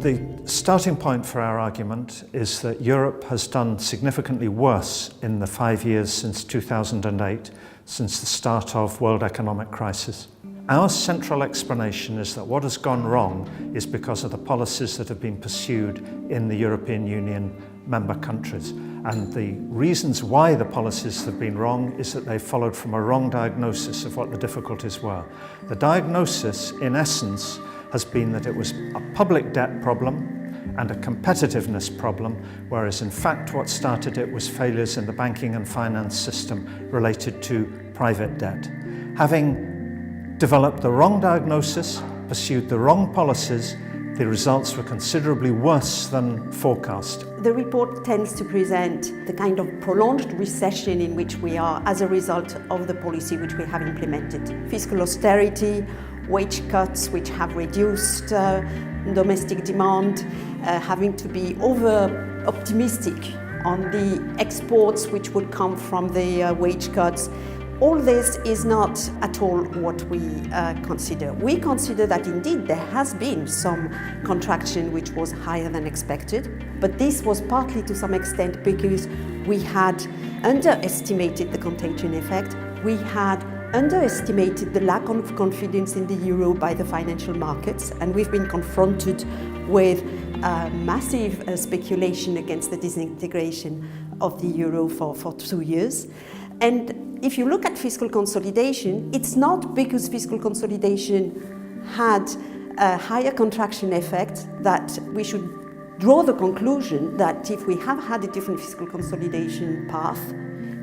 the starting point for our argument is that Europe has done significantly worse in the 5 years since 2008, since the start of world economic crisis. Our central explanation is that what has gone wrong is because of the policies that have been pursued in the European Union member countries. And the reasons why the policies have been wrong is that they followed from a wrong diagnosis of what the difficulties were. The diagnosis, in essence, has been that it was a public debt problem and a competitiveness problem, whereas in fact what started it was failures in the banking and finance system related to private debt. Having developed the wrong diagnosis, pursued the wrong policies, the results were considerably worse than forecast. The report tends to present the kind of prolonged recession in which we are as a result of the policy which we have implemented. Fiscal austerity, wage cuts which have reduced domestic demand, having to be over-optimistic on the exports which would come from the wage cuts. All this is not at all what we consider. We consider that indeed there has been some contraction which was higher than expected, but this was partly to some extent because we had underestimated the contagion effect. We had underestimated the lack of confidence in the euro by the financial markets, and we've been confronted with massive speculation against the disintegration of the euro for 2 years. And if you look at fiscal consolidation, it's not because fiscal consolidation had a higher contraction effect that we should draw the conclusion that if we have had a different fiscal consolidation path,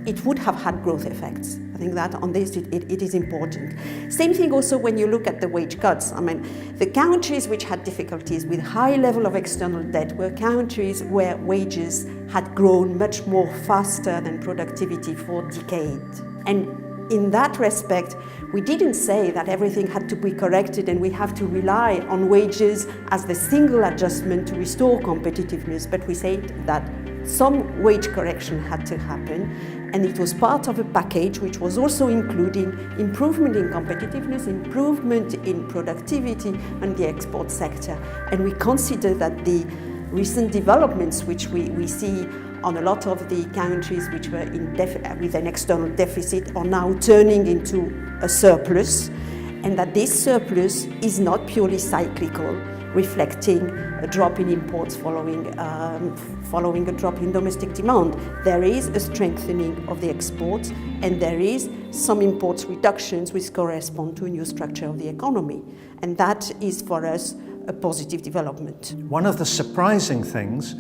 it would have had growth effects. I think that on this it is important. Same thing also when you look at the wage cuts. I mean, the countries which had difficulties with high level of external debt were countries where wages had grown much more faster than productivity for decades. And in that respect, we didn't say that everything had to be corrected and we have to rely on wages as the single adjustment to restore competitiveness, but we said that some wage correction had to happen, and it was part of a package which was also including improvement in competitiveness, improvement in productivity and the export sector. And we consider that the recent developments which we see on a lot of the countries which were with an external deficit are now turning into a surplus, and that this surplus is not purely cyclical, reflecting a drop in imports following a drop in domestic demand. There is a strengthening of the exports, and there is some imports reductions which correspond to a new structure of the economy. And that is for us a positive development. One of the surprising things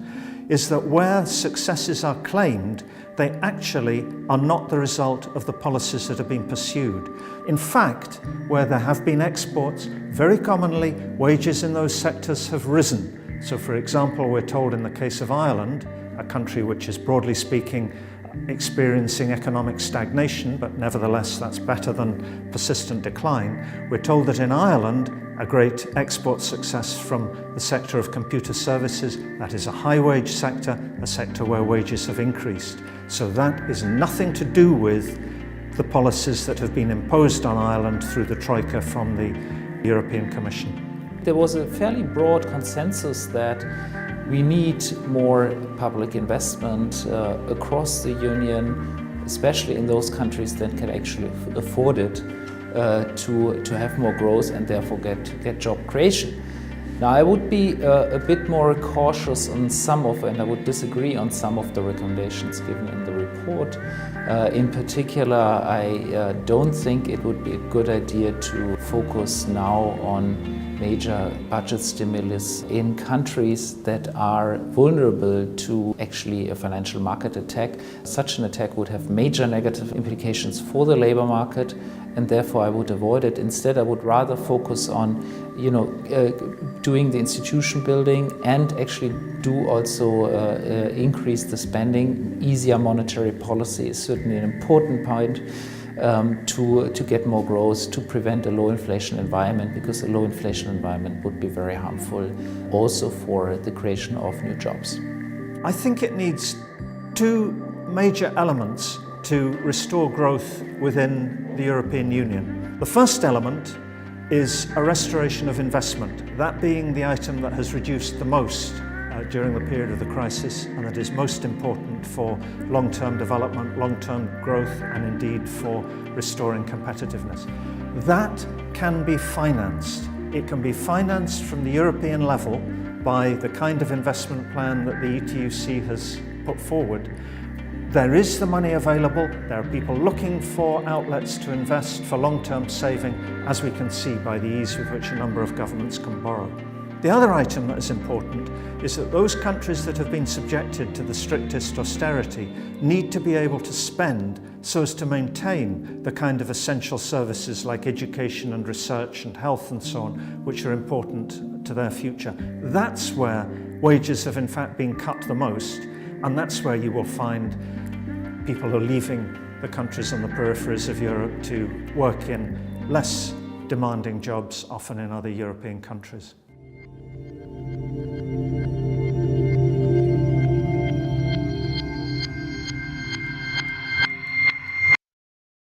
is that where successes are claimed, they actually are not the result of the policies that have been pursued. In fact, where there have been exports, very commonly wages in those sectors have risen. So for example, we're told in the case of Ireland, a country which is broadly speaking experiencing economic stagnation, but nevertheless that's better than persistent decline. We're told that in Ireland, a great export success from the sector of computer services, that is a high-wage sector, a sector where wages have increased. So that is nothing to do with the policies that have been imposed on Ireland through the Troika from the European Commission. There was a fairly broad consensus that we need more public investment across the Union, especially in those countries that can actually afford it, to have more growth and therefore get job creation. Now, I would be a bit more cautious on some of, and I would disagree on some of the recommendations given in the report. In particular, I don't think it would be a good idea to focus now on major budget stimulus in countries that are vulnerable to actually a financial market attack. Such an attack would have major negative implications for the labor market, and therefore I would avoid it. Instead, I would rather focus on, doing the institution building and actually do also increase the spending. Easier monetary policy is certainly an important point to get more growth, to prevent a low inflation environment, because a low inflation environment would be very harmful also for the creation of new jobs. I think it needs two major elements to restore growth within the European Union. The first element is a restoration of investment, that being the item that has reduced the most during the period of the crisis and that is most important for long-term development, long-term growth and indeed for restoring competitiveness. That can be financed. It can be financed from the European level by the kind of investment plan that the ETUC has put forward. There is the money available, there are people looking for outlets to invest for long-term saving, as we can see by the ease with which a number of governments can borrow. The other item that is important is that those countries that have been subjected to the strictest austerity need to be able to spend so as to maintain the kind of essential services like education and research and health and so on, which are important to their future. That's where wages have in fact been cut the most, and that's where you will find people who are leaving the countries on the peripheries of Europe to work in less demanding jobs, often in other European countries.